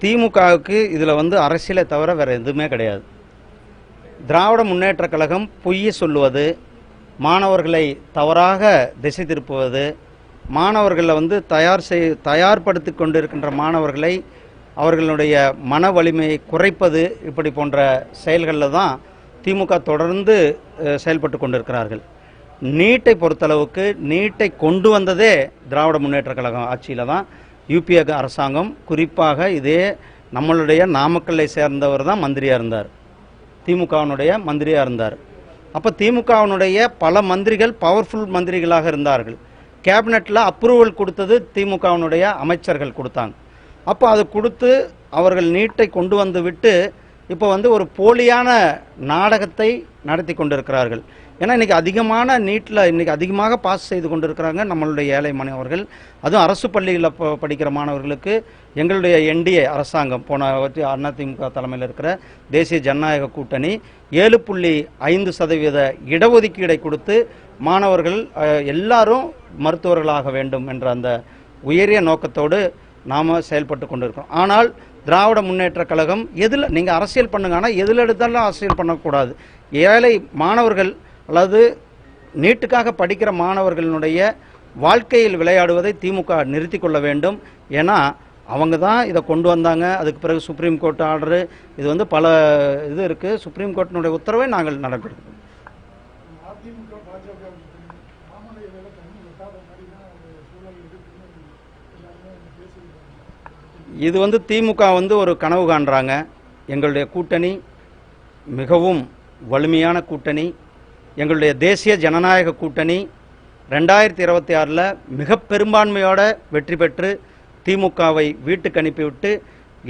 திமுகவுக்கு இதில் வந்து அரசியலை தவிர வேறு எதுவுமே கிடையாது. திராவிட முன்னேற்ற கழகம் பொய்யை சொல்லுவது, மாணவர்களை தவறாக திசை திருப்புவது, மாணவர்களை வந்து தயார்படுத்தி கொண்டிருக்கின்ற மாணவர்களை அவர்களுடைய மன வலிமையை குறைப்பது, இப்படி போன்ற செயல்களில் தான் திமுக தொடர்ந்து செயல்பட்டு கொண்டிருக்கிறார்கள். நீட்டை பொறுத்தளவுக்கு நீட்டை கொண்டு வந்ததே திராவிட முன்னேற்ற கழகம் ஆட்சியில் தான். யூபிஏ அரசாங்கம் குறிப்பாக இதே நம்மளுடைய நாமக்கல்லை சேர்ந்தவர் தான் மந்திரியாக இருந்தார், திமுகவினுடைய மந்திரியாக இருந்தார். அப்போ திமுகவினுடைய பல மந்திரிகள் பவர்ஃபுல் மந்திரிகளாக இருந்தார்கள். கேபினெட்டில் அப்ரூவல் கொடுத்தது திமுகவினுடைய அமைச்சர்கள் கொடுத்தாங்க. அப்போ அது கொடுத்து அவர்கள் நீட்டை கொண்டு வந்து விட்டு இப்போ வந்து ஒரு போலியான நாடகத்தை நடத்தி கொண்டிருக்கிறார்கள். ஏன்னா இன்றைக்கி அதிகமான நீட்டில் இன்றைக்கி அதிகமாக பாஸ் செய்து கொண்டிருக்கிறாங்க நம்மளுடைய ஏழை மாணவர்கள். அதுவும் அரசு பள்ளிகளில் படிக்கிற மாணவர்களுக்கு எங்களுடைய என்டிஏ அரசாங்கம் போன அதிமுக தலைமையில் இருக்கிற தேசிய ஜனநாயக கூட்டணி 7.5% இடஒதுக்கீடை கொடுத்து மாணவர்கள் எல்லாரும் மருத்துவர்களாக வேண்டும் என்ற அந்த உயரிய நோக்கத்தோடு நாம் செயல்பட்டு கொண்டிருக்கிறோம். ஆனால் திராவிட முன்னேற்ற கழகம் எதில் நீங்கள் அரசியல் பண்ணுங்க, ஆனால் எதில் எடுத்தாலும் அரசியல் பண்ணக்கூடாது. ஏழை மாணவர்கள் அல்லது நீட்டுக்காக படிக்கிற மாணவர்களுடைய வாழ்க்கையில் விளையாடுவதை திமுக நிறுத்தி கொள்ள வேண்டும். ஏன்னா அவங்க தான் இதை கொண்டு வந்தாங்க. அதுக்கு பிறகு சுப்ரீம் கோர்ட் ஆர்டரு, இது வந்து பல இது இருக்குது. சுப்ரீம் கோர்ட்டினுடைய உத்தரவை நாங்கள் நடைபெறுகிறோம். இது வந்து திமுக வந்து ஒரு கனவு காண்றாங்க. எங்களுடைய கூட்டணி மிகவும் வலிமையான கூட்டணி. எங்களுடைய தேசிய ஜனநாயக கூட்டணி 2026 மிக பெரும்பான்மையோட வெற்றி பெற்று திமுகவை வீட்டுக்கு அனுப்பிவிட்டு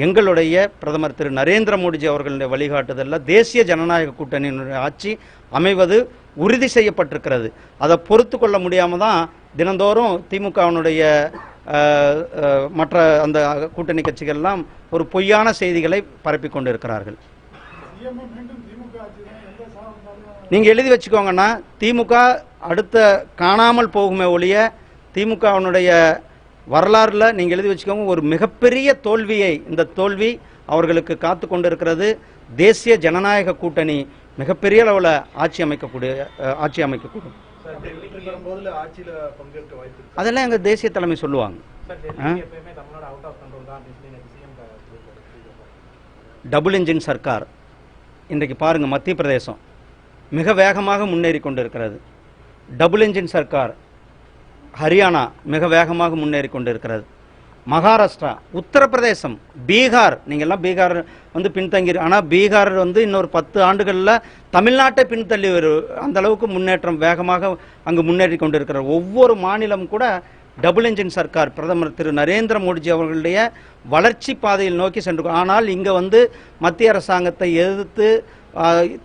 எங்களுடைய பிரதமர் திரு நரேந்திர மோடிஜி அவர்களுடைய வழிகாட்டுதலில் தேசிய ஜனநாயக கூட்டணியினுடைய ஆட்சி அமைவது உறுதி செய்யப்பட்டிருக்கிறது. அதை பொறுத்து கொள்ள முடியாமல் தான் தினந்தோறும் திமுகவினுடைய மற்ற அந்த கூட்டணி கட்சிகள்லாம் ஒரு பொய்யான செய்திகளை பரப்பி கொண்டிருக்கிறார்கள். நீங்கள் எழுதி வச்சுக்கோங்கன்னா, திமுக அடுத்த காணாமல் போகுமே ஒழிய திமுகவினுடைய வரலாறுல நீங்கள் எழுதி வச்சுக்கோங்க, ஒரு மிகப்பெரிய தோல்வியை, இந்த தோல்வி அவர்களுக்கு காத்து கொண்டிருக்கிறது. தேசிய ஜனநாயக கூட்டணி மிகப்பெரிய அளவில் ஆட்சி அமைக்கக்கூடும். அதெல்லாம் எங்கள் தேசிய தலைமை சொல்லுவாங்க. டபுள் இன்ஜின் சர்க்கார் இன்றைக்கு பாருங்க, மத்திய பிரதேசம் மிக வேகமாக முன்னேறி கொண்டிருக்கிறது. டபுள் இன்ஜின் சர்க்கார் ஹரியானா மிக வேகமாக முன்னேறி கொண்டிருக்கிறது. மகாராஷ்டிரா, உத்தரப்பிரதேசம், பீகார், நீங்கள்லாம் பீகார் வந்து பின்தங்கி, ஆனால் பீகார் வந்து இன்னொரு 10 ஆண்டுகளில் தமிழ்நாட்டை பின்தள்ளி வரும் அந்த அளவுக்கு முன்னேற்றம் வேகமாக அங்கு முன்னேறி கொண்டிருக்கிறார். ஒவ்வொரு மாநிலம் கூட டபுள் இன்ஜின் சர்க்கார் பிரதமர் திரு நரேந்திர மோடிஜி அவர்களுடைய வளர்ச்சி பாதையில் நோக்கி சென்று, ஆனால் இங்கே வந்து மத்திய அரசாங்கத்தை எதிர்த்து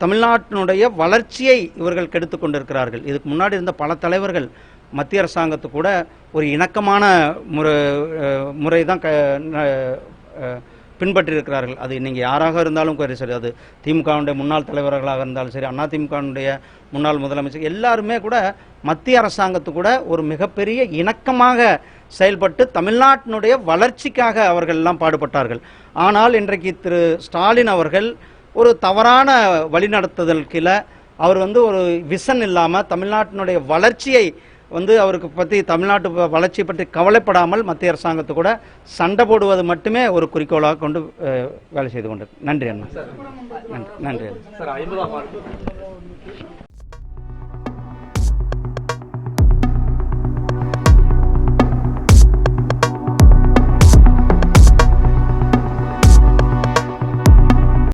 தமிழ்நாட்டினுடைய வளர்ச்சியை இவர்கள் கெடுத்து கொண்டிருக்கிறார்கள். இதுக்கு முன்னாடி இருந்த பல தலைவர்கள் மத்திய அரசாங்கத்து கூட ஒரு இணக்கமான முறை தான் பின்பற்றியிருக்கிறார்கள். அது நீங்கள் யாராக இருந்தாலும் சரி, அது திமுகவுடைய முன்னாள் தலைவர்களாக இருந்தாலும் சரி, அதிமுகவுடைய முன்னாள் முதலமைச்சர் எல்லாருமே கூட மத்திய அரசாங்கத்து கூட ஒரு மிகப்பெரிய இணக்கமாக செயல்பட்டு தமிழ்நாட்டினுடைய வளர்ச்சிக்காக அவர்கள் எல்லாம் பாடுபட்டார்கள். ஆனால் இன்றைக்கு திரு ஸ்டாலின் அவர்கள் ஒரு தவறான வழிநடத்துதல் கீழே அவர் வந்து ஒரு விஷன் இல்லாமல் தமிழ்நாட்டினுடைய வளர்ச்சியை வந்து அவருக்கு பற்றி, தமிழ்நாட்டு வளர்ச்சியை பற்றி கவலைப்படாமல் மத்திய அரசாங்கத்து கூட சண்டை போடுவது மட்டுமே ஒரு குறிக்கோளாக கொண்டு வேலை செய்து கொண்டு. நன்றி அண்ணா. நன்றி.